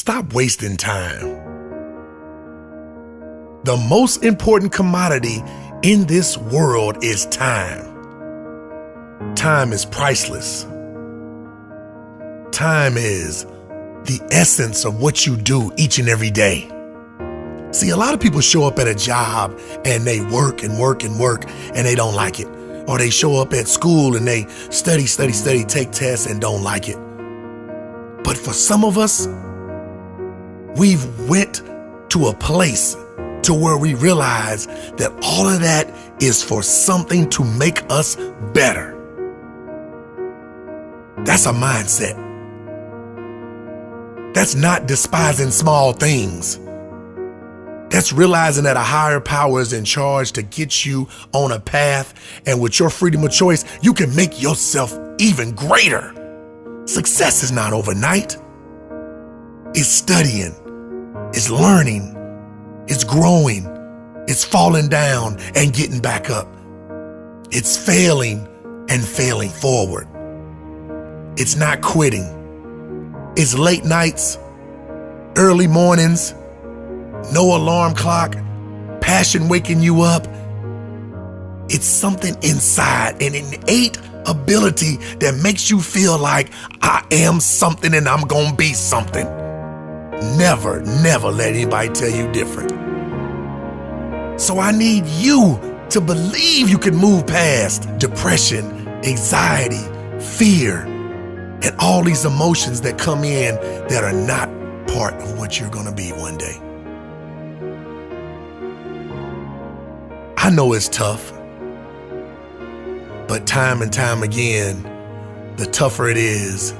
Stop wasting time. The most important commodity in this world is time. Time is priceless. Time is the essence of what you do each and every day. See, a lot of people show up at a job and they work and work and work and they don't like it. Or they show up at school and they study, take tests and don't like it. But for some of us, we've went to a place to where we realize that all of that is for something to make us better. That's a mindset. That's not despising small things. That's realizing that a higher power is in charge to get you on a path, and with your freedom of choice, you can make yourself even greater. Success is not overnight. It's studying, it's learning, it's growing, it's falling down and getting back up. It's failing and failing forward. It's not quitting. It's late nights, early mornings, no alarm clock, passion waking you up. It's something inside, an innate ability that makes you feel like I am something and I'm gonna be something. Never let anybody tell you different. So I need you to believe you can move past depression, anxiety, fear, and all these emotions that come in that are not part of what you're gonna be one day. I know it's tough, but time and time again, the tougher it is,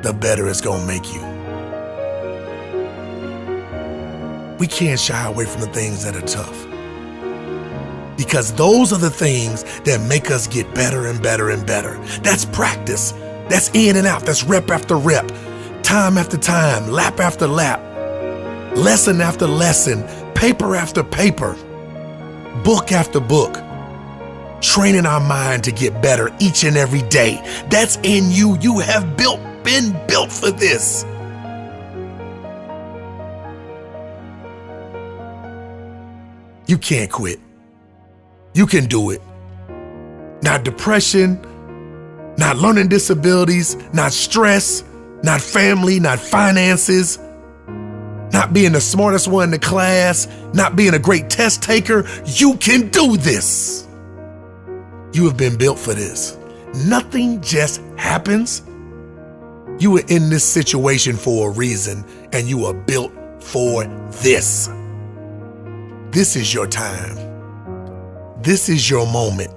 the better it's gonna make you. We can't shy away from the things that are tough, because those are the things that make us get better and better and better. That's practice. That's in and out. That's rep after rep, time after time, lap after lap, lesson after lesson, paper after paper, book after book, training our mind to get better each and every day. That's in you. You have been built for this. You can't quit. You can do it. Not depression, not learning disabilities, not stress, not family, not finances, not being the smartest one in the class, not being a great test taker. You can do this. You have been built for this. Nothing just happens. You were in this situation for a reason, and you are built for this. This is your time. This is your moment.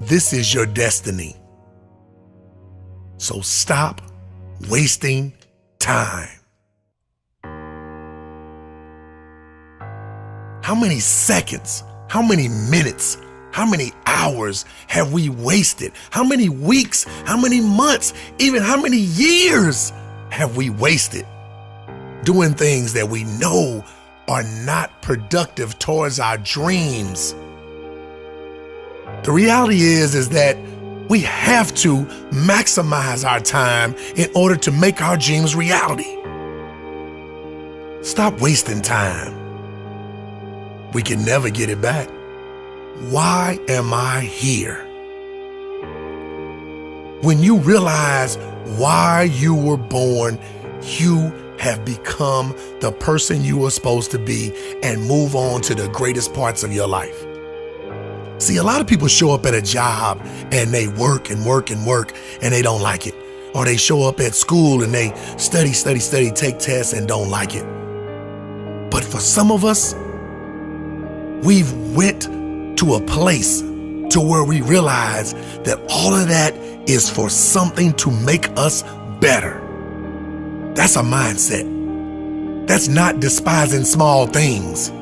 This is your destiny. So stop wasting time. How many seconds, how many minutes, how many hours have we wasted? How many weeks, how many months, even how many years have we wasted doing things that we know are not productive towards our dreams? The reality is that we have to maximize our time in order to make our dreams reality. Stop wasting time. We can never get it back. Why am I here? When you realize why you were born, you have become the person you were supposed to be and move on to the greatest parts of your life. See, a lot of people show up at a job and they work and work and work and they don't like it. Or they show up at school and they study, take tests and don't like it. But for some of us, we've went to a place to where we realize that all of that is for something to make us better. That's a mindset. That's not despising small things.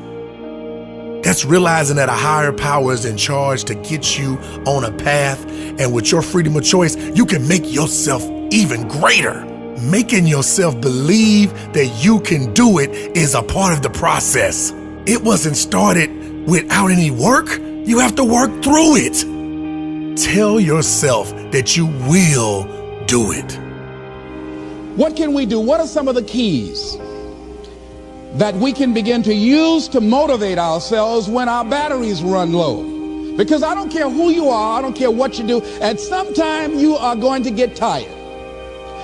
That's realizing that a higher power is in charge to get you on a path, and with your freedom of choice, you can make yourself even greater. Making yourself believe that you can do it is a part of the process. It wasn't started without any work. You have to work through it. Tell yourself that you will do it. What can we do? What are some of the keys that we can begin to use to motivate ourselves when our batteries run low? Because I don't care who you are, I don't care what you do, at some time you are going to get tired.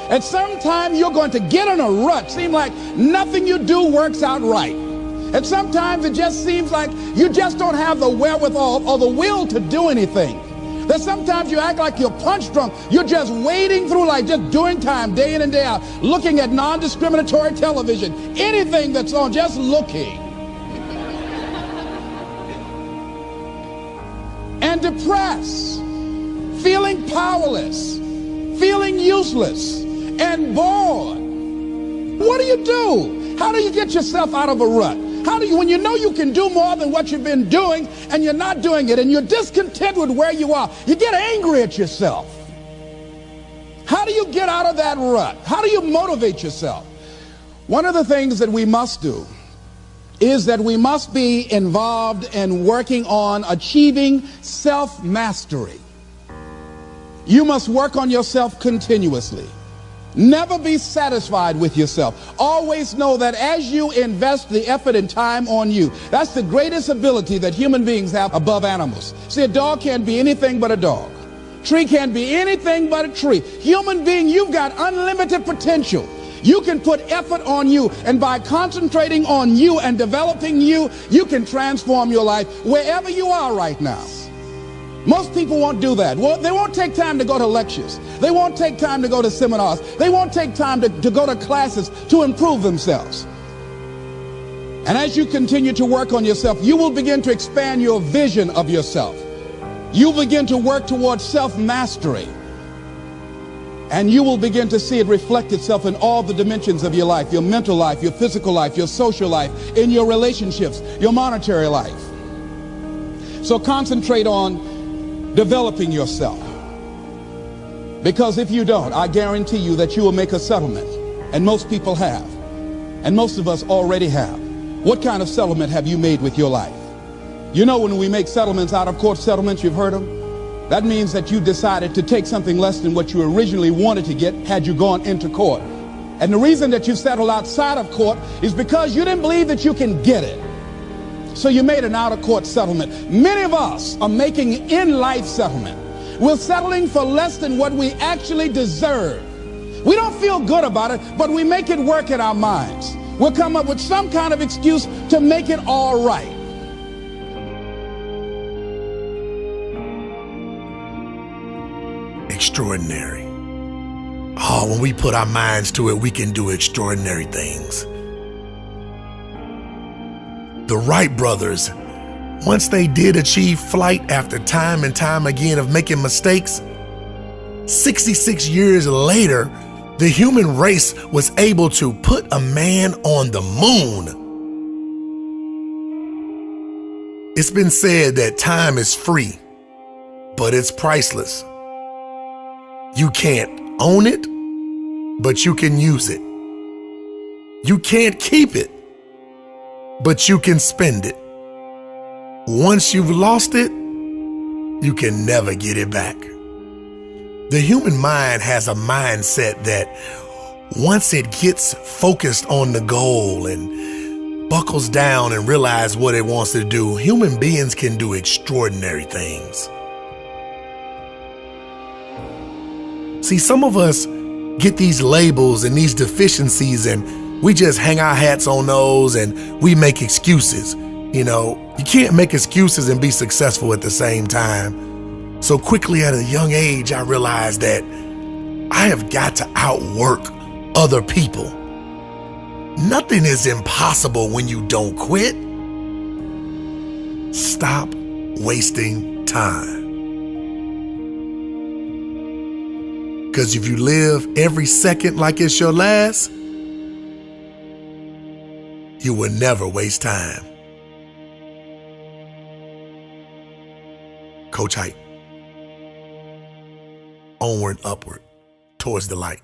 At some time you're going to get in a rut. Seem like nothing you do works out right. And sometimes it just seems like you just don't have the wherewithal or the will to do anything. That sometimes you act like you're punch drunk. You're just wading through life, just doing time day in and day out, looking at non-discriminatory television, anything that's on, just looking. And depressed, feeling powerless, feeling useless, and bored. What do you do? How do you get yourself out of a rut? How do you, when you know you can do more than what you've been doing and you're not doing it and you're discontent with where you are, you get angry at yourself. How do you get out of that rut? How do you motivate yourself? One of the things that we must do is that we must be involved in working on achieving self-mastery. You must work on yourself continuously. Never be satisfied with yourself. Always know that as you invest the effort and time on you, that's the greatest ability that human beings have above animals. See, a dog can't be anything but a dog. Tree can't be anything but a tree. Human being, you've got unlimited potential. You can put effort on you, and by concentrating on you and developing you, you can transform your life wherever you are right now. Most people won't do that. Well, they won't take time to go to lectures. They won't take time to go to seminars. They won't take time to go to classes to improve themselves. And as you continue to work on yourself, you will begin to expand your vision of yourself. You begin to work towards self-mastery. And you will begin to see it reflect itself in all the dimensions of your life, your mental life, your physical life, your social life, in your relationships, your monetary life. So concentrate on developing yourself. Because if you don't, I guarantee you that you will make a settlement. And most people have. And most of us already have. What kind of settlement have you made with your life? You know, when we make settlements, out of court settlements, you've heard them? That means that you decided to take something less than what you originally wanted to get had you gone into court. And the reason that you settled outside of court is because you didn't believe that you can get it. So you made an out-of-court settlement. Many of us are making in-life settlement. We're settling for less than what we actually deserve. We don't feel good about it, but we make it work in our minds. We'll come up with some kind of excuse to make it all right. Extraordinary. Oh, when we put our minds to it, we can do extraordinary things. The Wright brothers, once they did achieve flight after time and time again of making mistakes, 66 years later, the human race was able to put a man on the moon. It's been said that time is free, but it's priceless. You can't own it, but you can use it. You can't keep it, but you can spend it. Once you've lost it, you can never get it back. The human mind has a mindset that once it gets focused on the goal and buckles down and realizes what it wants to do, human beings can do extraordinary things. See, some of us get these labels and these deficiencies and we just hang our hats on those and we make excuses. You know, you can't make excuses and be successful at the same time. So quickly at a young age, I realized that I have got to outwork other people. Nothing is impossible when you don't quit. Stop wasting time. Because if you live every second like it's your last, you will never waste time. Coach Hite. Onward, upward, towards the light.